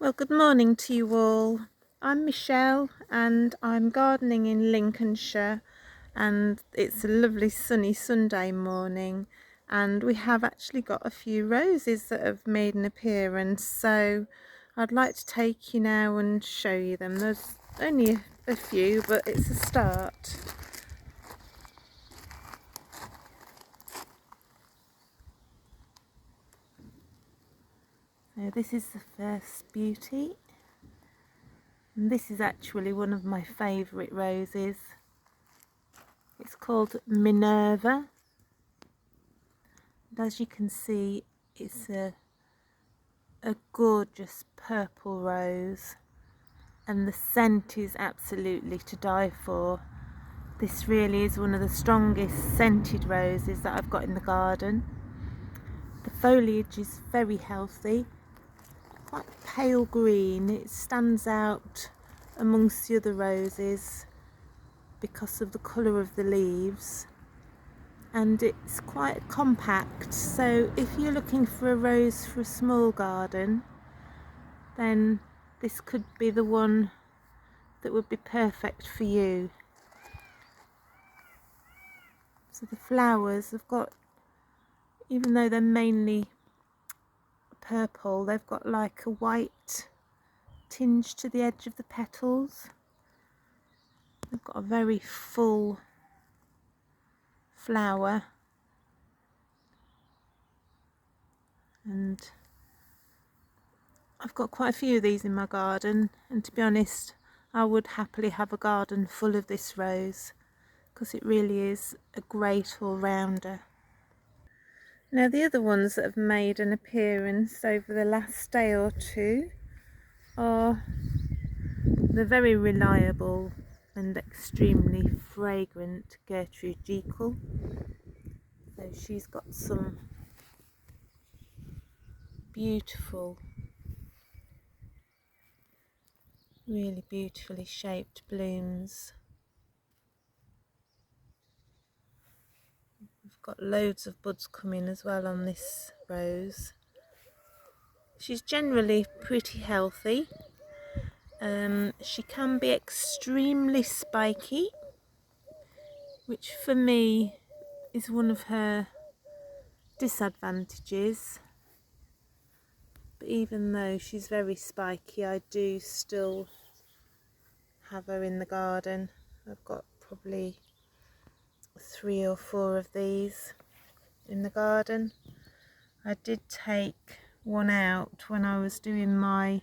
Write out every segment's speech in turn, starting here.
Well, good morning to you all. I'm Michelle and I'm gardening in Lincolnshire, and it's a lovely sunny Sunday morning, and we have actually got a few roses that have made an appearance, so I'd like to take you now and show you them. There's only a few, but it's a start. So this is the first beauty. And this is actually one of my favourite roses. It's called Minerva. And as you can see, it's a gorgeous purple rose, and the scent is absolutely to die for. This really is one of the strongest scented roses that I've got in the garden. The foliage is very healthy, quite pale green. It stands out amongst the other roses because of the colour of the leaves, and it's quite compact, so if you're looking for a rose for a small garden, then this could be the one that would be perfect for you. So the flowers have got, even though they're mainly purple, they've got like a white tinge to the edge of the petals. They've got a very full flower, and I've got quite a few of these in my garden, and to be honest, I would happily have a garden full of this rose because it really is a great all-rounder. Now the other ones that have made an appearance over the last day or two are the very reliable and extremely fragrant Gertrude Jekyll. So she's got some beautiful, really beautifully shaped blooms. We've got loads of buds coming as well on this rose. She's generally pretty healthy. She can be extremely spiky, which for me is one of her disadvantages. But even though she's very spiky, I do still have her in the garden. I've got probably 3 or 4 of these in the garden. I did take one out when I was doing my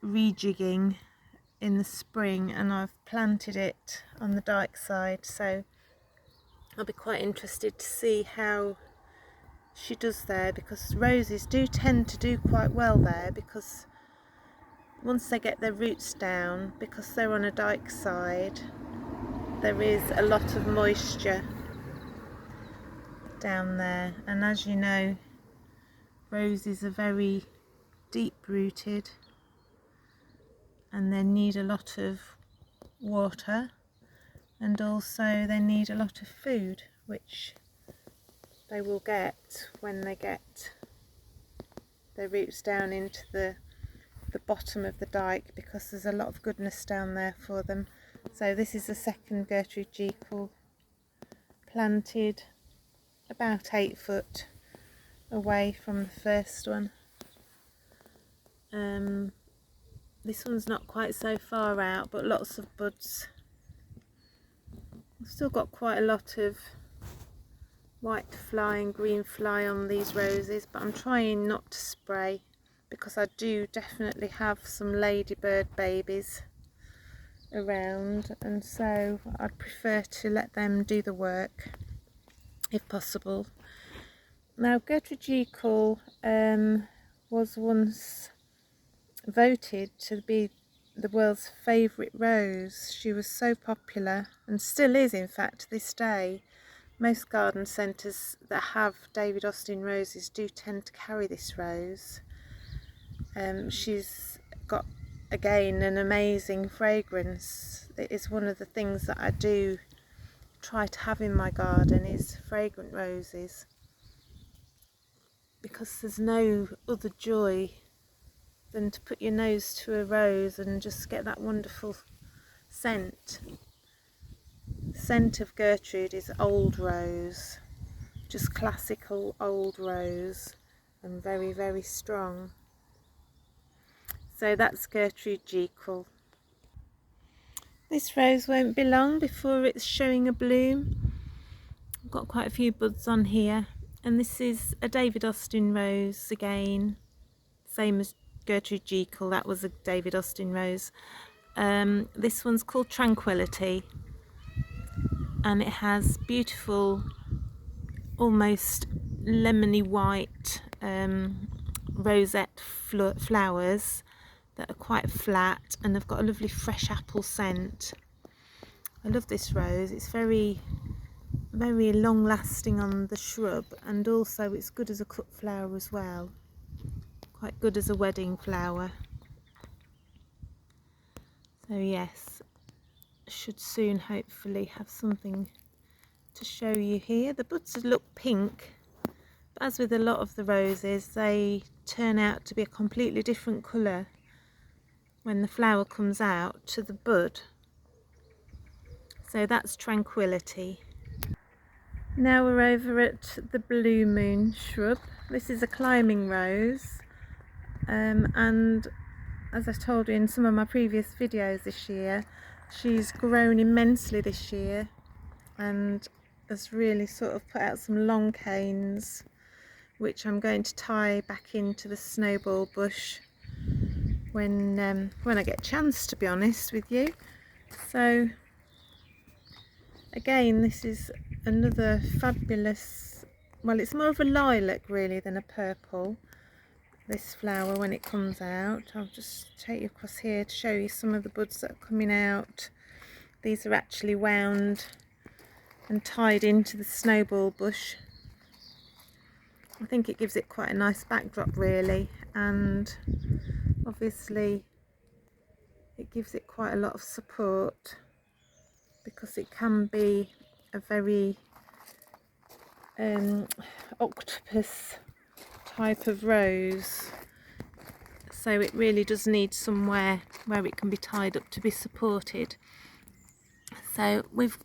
rejigging in the spring, and I've planted it on the dike side, so I'll be quite interested to see how she does there, because roses do tend to do quite well there, because once they get their roots down, because they're on a dike side, there is a lot of moisture down there, and as you know, roses are very deep rooted and they need a lot of water, and also they need a lot of food, which they will get when they get their roots down into the bottom of the dike, because there's a lot of goodness down there for them. So this is the second Gertrude Jekyll, planted about 8 foot away from the first one. This one's not quite so far out, but lots of buds. I've still got quite a lot of white fly and green fly on these roses, but I'm trying not to spray because I do definitely have some ladybird babies around, and so I'd prefer to let them do the work if possible. Now Gertrude Jekyll was once voted to be the world's favourite rose. She was so popular, and still is in fact to this day. Most garden centres that have David Austin roses do tend to carry this rose. She's got, again, an amazing fragrance. It is one of the things that I do try to have in my garden, is fragrant roses, because there's no other joy than to put your nose to a rose and just get that wonderful scent. The scent of Gertrude is old rose, just classical old rose, and very, very strong. So that's Gertrude Jekyll. This rose won't be long before it's showing a bloom. I've got quite a few buds on here, and this is a David Austin rose again, same as Gertrude Jekyll, that was a David Austin rose. This one's called Tranquility, and it has beautiful, almost lemony white rosette flowers that are quite flat, and they've got a lovely fresh apple scent. I love this rose. It's very, very long lasting on the shrub, and also it's good as a cut flower as well, quite good as a wedding flower. So yes, should soon hopefully have something to show you here. The buds look pink, but as with a lot of the roses, they turn out to be a completely different colour when the flower comes out to the bud. So that's Tranquility. Now we're over at the Blue Moon shrub. This is a climbing rose, and as I told you in some of my previous videos this year, she's grown immensely this year and has really sort of put out some long canes, which I'm going to tie back into the snowball bush when I get a chance, to be honest with you. So again, this is another fabulous, well, it's more of a lilac really than a purple, this flower when it comes out. I'll just take you across here to show you some of the buds that are coming out. These are actually wound and tied into the snowball bush. I think it gives it quite a nice backdrop really, and obviously it gives it quite a lot of support because it can be a very octopus type of rose, so it really does need somewhere where it can be tied up to be supported. So we've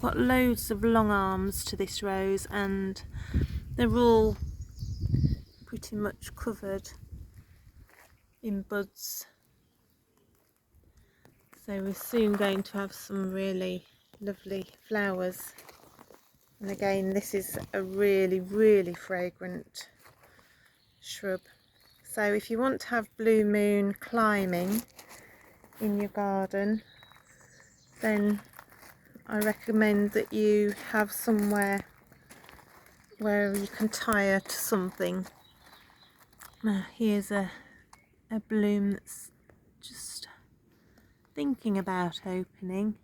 got loads of long arms to this rose, and they're all pretty much covered in buds, so we're soon going to have some really lovely flowers. And again, this is a really, really fragrant shrub. So if you want to have Blue Moon climbing in your garden, then I recommend that you have somewhere where you can tie her to something. Now here's a bloom that's just thinking about opening.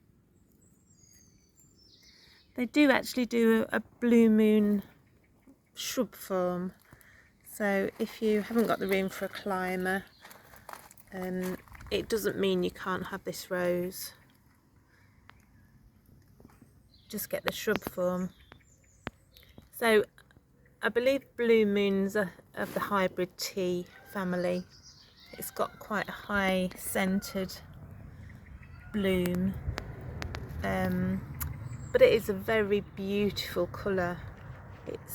They do actually do a Blue Moon shrub form, so if you haven't got the room for a climber, it doesn't mean you can't have this rose. Just get the shrub form. So I believe Blue Moon's of the hybrid tea family. It's got quite a high scented bloom, but it is a very beautiful colour.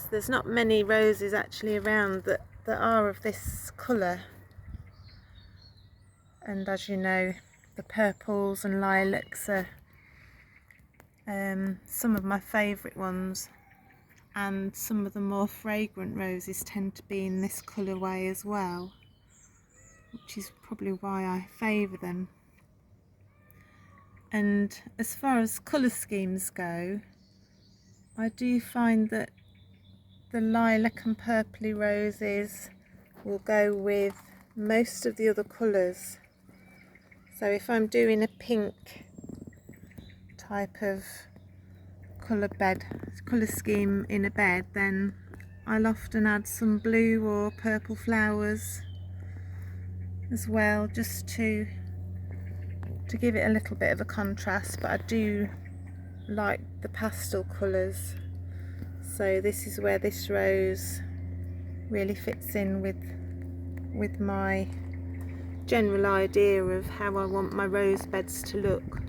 There's not many roses actually around that are of this colour, and as you know, the purples and lilacs are some of my favourite ones, and some of the more fragrant roses tend to be in this colourway as well, which is probably why I favour them. And as far as colour schemes go, I do find that the lilac and purpley roses will go with most of the other colours. So if I'm doing a pink type of colour scheme in a bed, then I'll often add some blue or purple flowers as well, just to give it a little bit of a contrast. But I do like the pastel colours, so this is where this rose really fits in with my general idea of how I want my rose beds to look.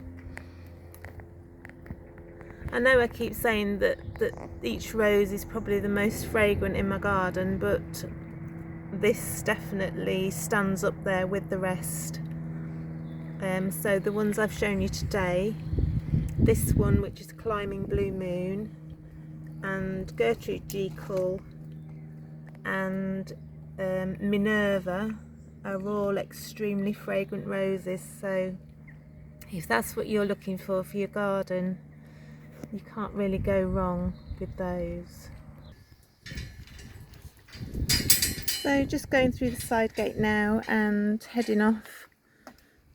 I know I keep saying that each rose is probably the most fragrant in my garden, but this definitely stands up there with the rest. So the ones I've shown you today, this one, which is Climbing Blue Moon, and Gertrude Jekyll and Minerva, are all extremely fragrant roses. So if that's what you're looking for your garden, you can't really go wrong with those. So just going through the side gate now and heading off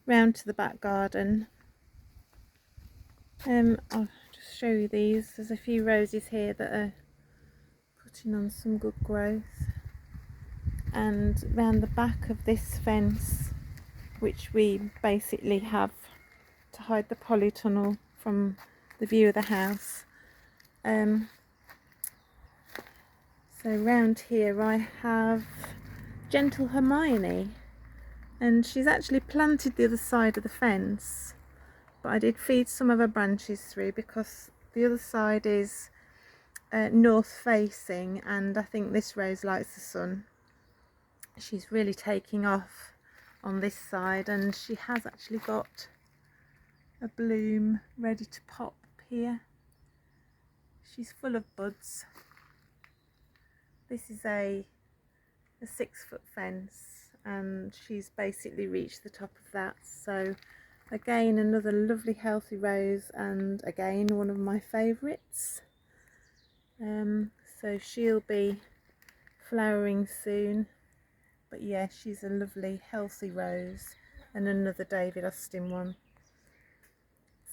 round to the back garden. I'll just show you these. There's a few roses here that are putting on some good growth, and round the back of this fence, which we basically have to hide the polytunnel from the view of the house. So round here I have Gentle Hermione, and she's actually planted the other side of the fence, but I did feed some of her branches through because the other side is north facing, and I think this rose likes the sun. She's really taking off on this side, and she has actually got a bloom ready to pop here. She's full of buds. This is a 6-foot fence, and she's basically reached the top of that. So again, another lovely healthy rose, and again one of my favourites. So she'll be flowering soon, but yeah, she's a lovely healthy rose, and another David Austin one.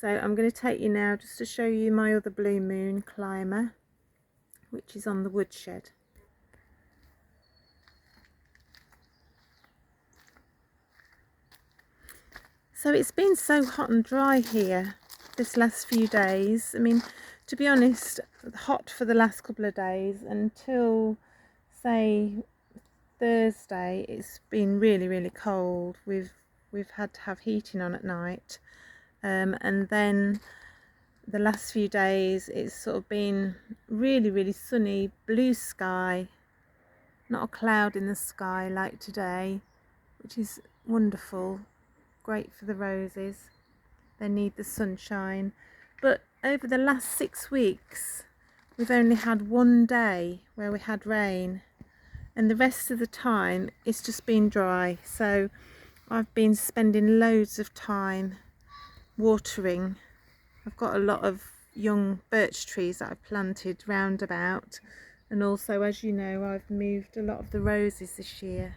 So I'm going to take you now just to show you my other Blue Moon climber, which is on the woodshed. So it's been so hot and dry here this last few days. I mean, to be honest, hot for the last couple of days until, say, Thursday. It's been really cold. We've had to have heating on at night, and then the last few days it's sort of been really sunny, blue sky, not a cloud in the sky like today, which is wonderful. Great for the roses, they need the sunshine. But over the last 6 weeks we've only had one day where we had rain, and the rest of the time it's just been dry. So I've been spending loads of time watering. I've got a lot of young birch trees that I've planted round about, and also, as you know, I've moved a lot of the roses this year,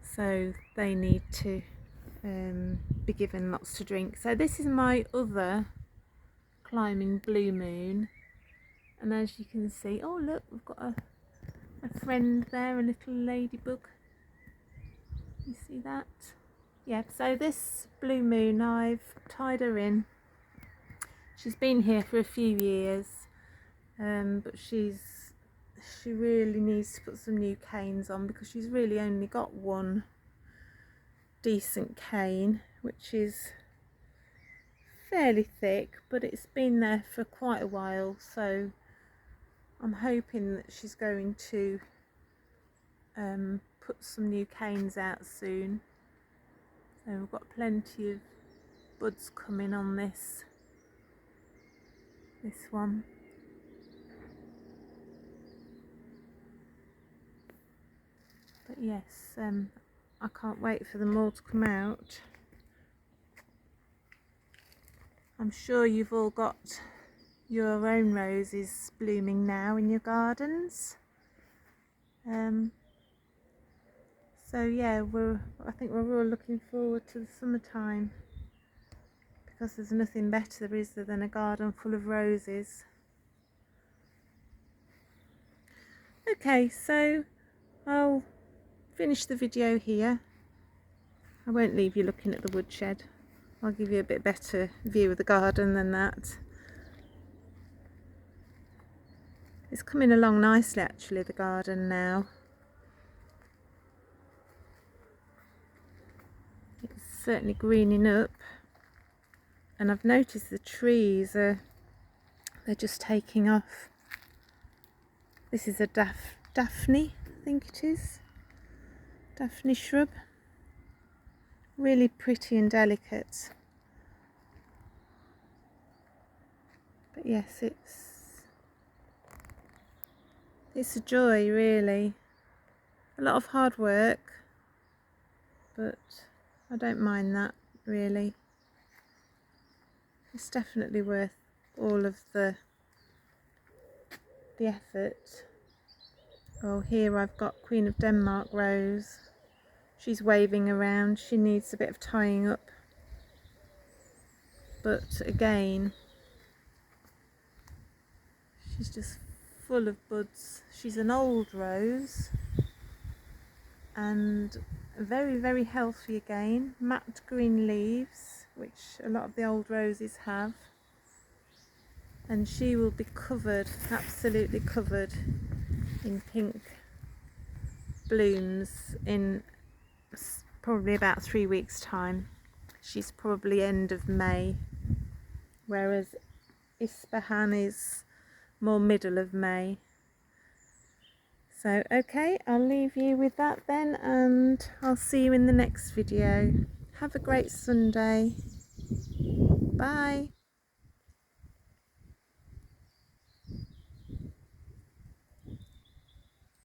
so they need to be given lots to drink. So this is my other Climbing Blue Moon, and as you can see, oh look, we've got a friend there, a little ladybug. You see that? Yeah, so this Blue Moon, I've tied her in. She's been here for a few years, but she really needs to put some new canes on, because she's really only got one decent cane, which is fairly thick, but it's been there for quite a while. So I'm hoping that she's going to put some new canes out soon. So we've got plenty of buds coming on this one. But yes, I can't wait for them all to come out. I'm sure you've all got your own roses blooming now in your gardens. So yeah, I think we're all looking forward to the summertime, because there's nothing better, is there, than a garden full of roses. Okay, so I'll finish the video here. I won't leave you looking at the woodshed. I'll give you a bit better view of the garden than that. It's coming along nicely actually, the garden now. certainly greening up, and I've noticed the trees they're just taking off. This is a Daphne, I think it is. Daphne shrub. Really pretty and delicate. But yes, it's a joy, really. A lot of hard work, but I don't mind that, really. It's definitely worth all of the effort. Oh, here I've got Queen of Denmark rose. She's waving around. She needs a bit of tying up, but again, she's just full of buds. She's an old rose and very, very healthy again. Matte green leaves, which a lot of the old roses have, and she will be covered, absolutely covered in pink blooms in probably about 3 weeks time. She's probably end of May, whereas Ispahan is more middle of May. So okay, I'll leave you with that then, and I'll see you in the next video. Have a great Sunday. Bye.